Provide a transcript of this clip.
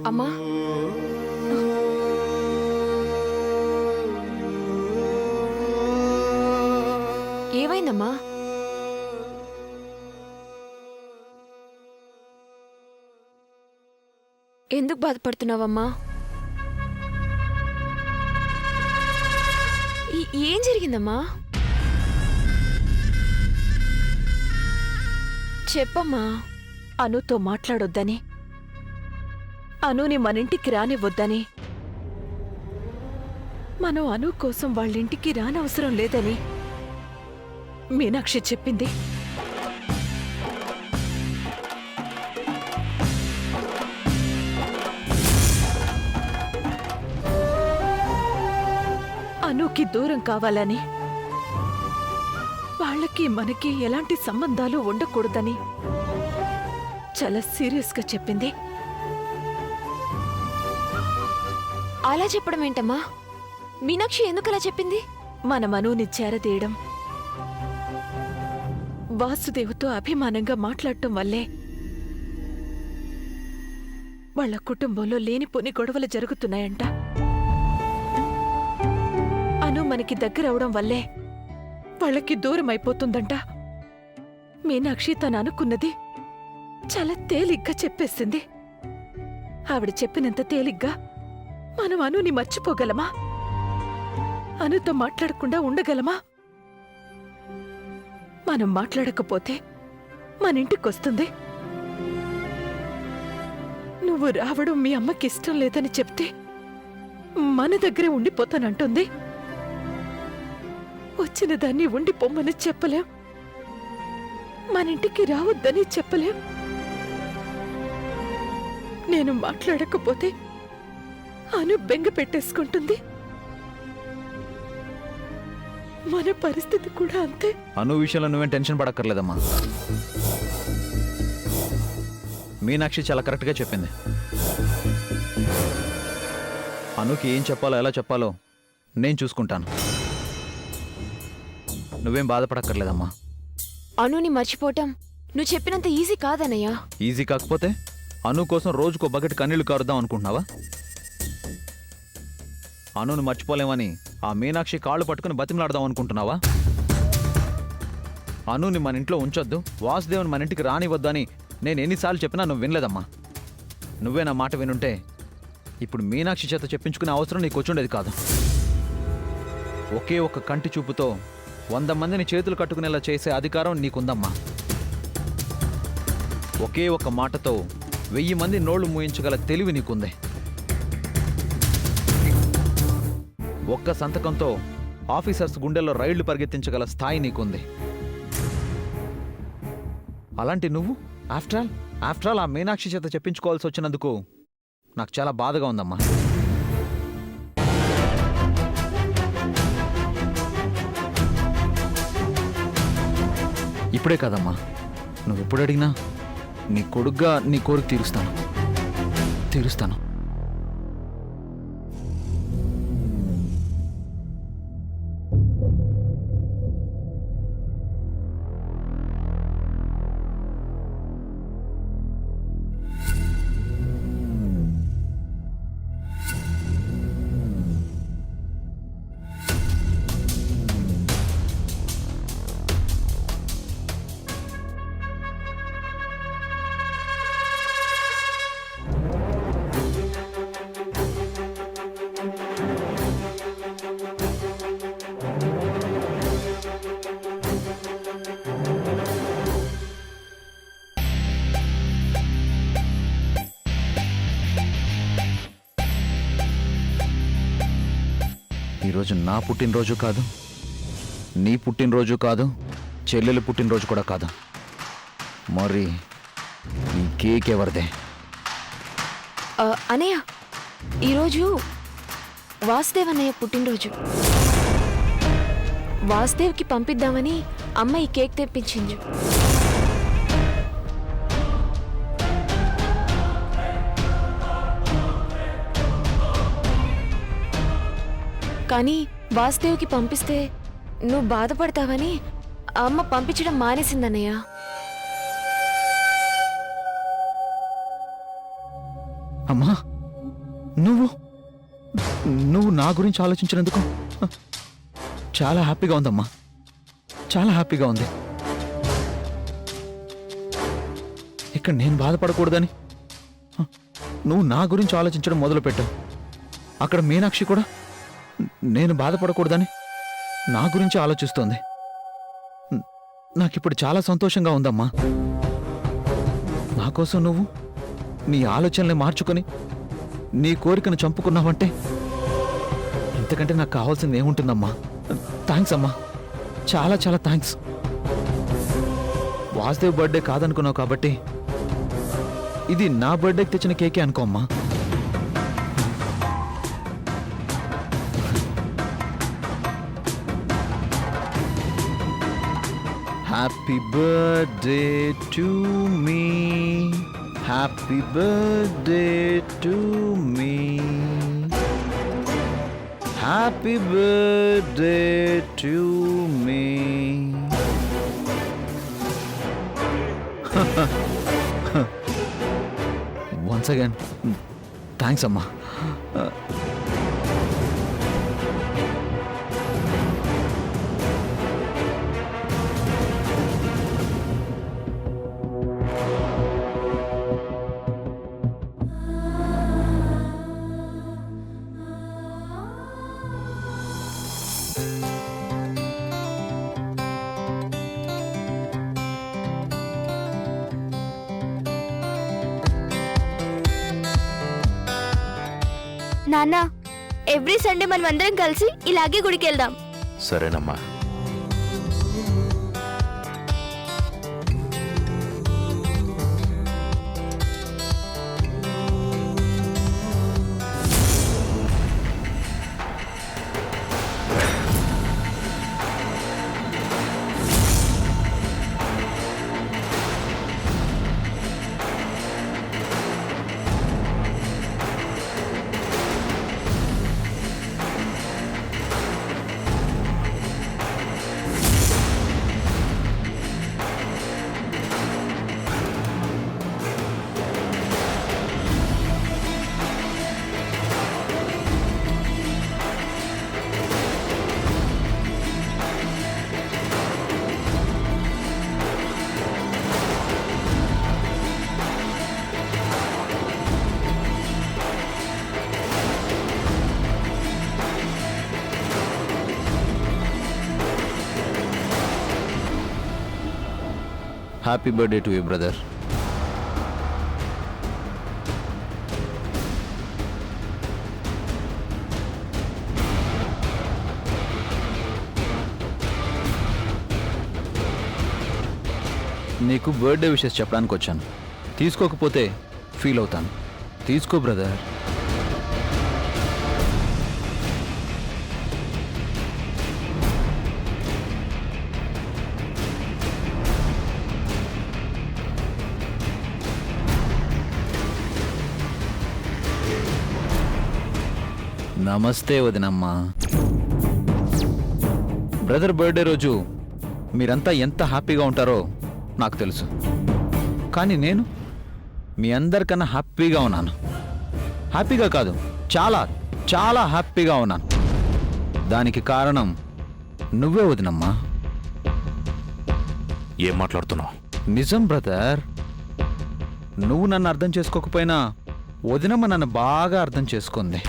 అమ్మా, ఏమైందమ్మా? ఎందుకు బాధపడుతున్నావమ్మా? ఏం జరిగిందమ్మా? చెప్పమ్మా. అనుతో మాట్లాడొద్దని, అనుని మనింటికి రానివ్వొద్దని, మనం అను కోసం వాళ్ళింటికి రానవసరం లేదని మీనాక్షి చెప్పింది. అనుకి దూరం కావాలని, వాళ్ళకి మనకి ఎలాంటి సంబంధాలు ఉండకూడదని చాలా సీరియస్గా చెప్పింది. అలా చెప్పడం ఏంటమ్మా? మీనాక్షి ఎందుకు అలా చెప్పింది? మన మనుని చేరదీయడం, వాసుదేవుతో అభిమానంగా మాట్లాడటం వల్లే వాళ్ళ కుటుంబంలో లేనిపోని గొడవలు జరుగుతున్నాయంట. అను మనకి దగ్గరవడం వల్లే వాళ్ళకి దూరం అయిపోతుందంట. మీనాక్షి తను అనుకున్నది చాలా తేలిగ్గా చెప్పేసింది. ఆవిడ చెప్పినంత తేలిగ్గా మనం అనుని మర్చిపోగలమా? అనుతో మాట్లాడకుండా ఉండగలమా? మనం మాట్లాడకపోతే మన ఇంటికొస్తుంది. నువ్వు రావడం మీ అమ్మకి ఇష్టం లేదని చెప్తే మన దగ్గరే ఉండిపోతానంటుంది. వచ్చిన దాన్ని ఉండిపోమ్మని చెప్పలేం, మన ఇంటికి రావద్దని చెప్పలేం. నేను మాట్లాడకపోతే అను బెంగ పెట్టేసుకుంటుంది. మన పరిస్థితి కూడా అంతే. అను విషయంలో నువ్వేం టెన్షన్ పడక్కర్లేదమ్మా. మీనాక్షి చాలా కరెక్ట్గా చెప్పింది. అనుకి ఏం చెప్పాలో ఎలా చెప్పాలో నేను చూసుకుంటాను. నువ్వేం బాధపడక్కర్లేదమ్మా. అనుని మర్చిపోవటం నువ్వు చెప్పినంత ఈజీ కాదన్నయ్యా. ఈజీ కాకపోతే అను కోసం రోజుకో బకెట్ కన్నీళ్లు కారుద్దాం అనుకుంటున్నావా? అనుని మర్చిపోలేమని ఆ మీనాక్షి కాళ్ళు పట్టుకుని బతిమలాడదాం అనుకుంటున్నావా? అనుని మన ఇంట్లో ఉంచొద్దు, వాసుదేవుని మన ఇంటికి రానివద్దని నేను ఎన్నిసార్లు చెప్పినా నువ్వు వినలేదమ్మా. నువ్వే నా మాట వినుంటే ఇప్పుడు మీనాక్షి చేత చెప్పించుకునే అవసరం నీకు వచ్చుండేది కాదు. ఒకే ఒక్క కంటి చూపుతో 100 మందిని చేతులు కట్టుకునేలా చేసే అధికారం నీకుందమ్మా. ఒకే ఒక్క మాటతో 1000 మంది నోళ్లు మూయించగల తెలివి నీకుంది. ఒక్క సంతకంతో ఆఫీసర్స్ గుండెల్లో రైళ్లు పరిగెత్తించగల స్థాయి నీకుంది. అలాంటి నువ్వు ఆఫ్టర్ ఆల్ ఆ మీనాక్షి చేత చెప్పించుకోవాల్సి వచ్చినందుకు నాకు చాలా బాధగా ఉందమ్మా. ఇప్పుడే కాదమ్మా, నువ్వు ఎప్పుడు అడిగినా నీ కొడుగ్గా నీ కోరిక తీరుస్తాను. ఈరోజు నా పుట్టినరోజు కాదు, నీ పుట్టినరోజు కాదు, చెల్లెలు పుట్టినరోజు కూడా కాదు. మరి ఈ కేక్ ఎవరిదే? అనయ్య, ఈరోజు వాసుదేవ్ అన్నయ్య పుట్టినరోజు. వాసుదేవ్కి పంపిద్దామని అమ్మ ఈ కేక్ తెప్పించింది. కానీ వాసుదేవ్కి పంపిస్తే నువ్వు బాధపడతావని అమ్మ పంపించడం మానేసిందన్నయ్య. అమ్మా, నువ్వు నువ్వు నా గురించి ఆలోచించినందుకు చాలా హ్యాపీగా ఉందమ్మా, చాలా హ్యాపీగా ఉంది. ఇక్కడ నేను బాధపడకూడదని నువ్వు నా గురించి ఆలోచించడం మొదలుపెట్టావు. అక్కడ మీనాక్షి కూడా నేను బాధపడకూడదని నా గురించి ఆలోచిస్తోంది. నాకిప్పుడు చాలా సంతోషంగా ఉందమ్మా. నా కోసం నువ్వు నీ ఆలోచనల్ని మార్చుకొని నీ కోరికను చంపుకున్నావంటే ఇంతకంటే నాకు కావాల్సింది ఏముంటుందమ్మా? థ్యాంక్స్ అమ్మా, చాలా చాలా థ్యాంక్స్. వాసుదేవ్ బర్త్డే కాదనుకున్నావు కాబట్టి ఇది నా బర్త్డేకి తెచ్చిన కేకే అనుకో అమ్మా. Happy birthday to me, happy birthday to me, happy birthday to me. Once again, thanks అమ్మా. నాన్న, ఎవ్రీ సండే మనం అందరం కలిసి ఇలాగే గుడికి వెళ్దాం. సరేనమ్మా. Happy birthday to you brother. నీకు బర్త్డే విషెస్ చెప్పడానికి వచ్చాను. తీసుకోకపోతే ఫీల్ అవుతాను. తీసుకో బ్రదర్. నమస్తే వదినమ్మా. బ్రదర్ బర్త్డే రోజు మీరంతా ఎంత హ్యాపీగా ఉంటారో నాకు తెలుసు. కానీ నేను మీ అందరికన్నా హ్యాపీగా ఉన్నాను. హ్యాపీగా కాదు, చాలా చాలా హ్యాపీగా ఉన్నాను. దానికి కారణం నువ్వే వదినమ్మా. ఏం మాట్లాడుతున్నావు? నిజం బ్రదర్. నువ్వు నన్ను అర్థం చేసుకోకపోయినా వదినమ్మ నన్ను బాగా అర్థం చేసుకుంది.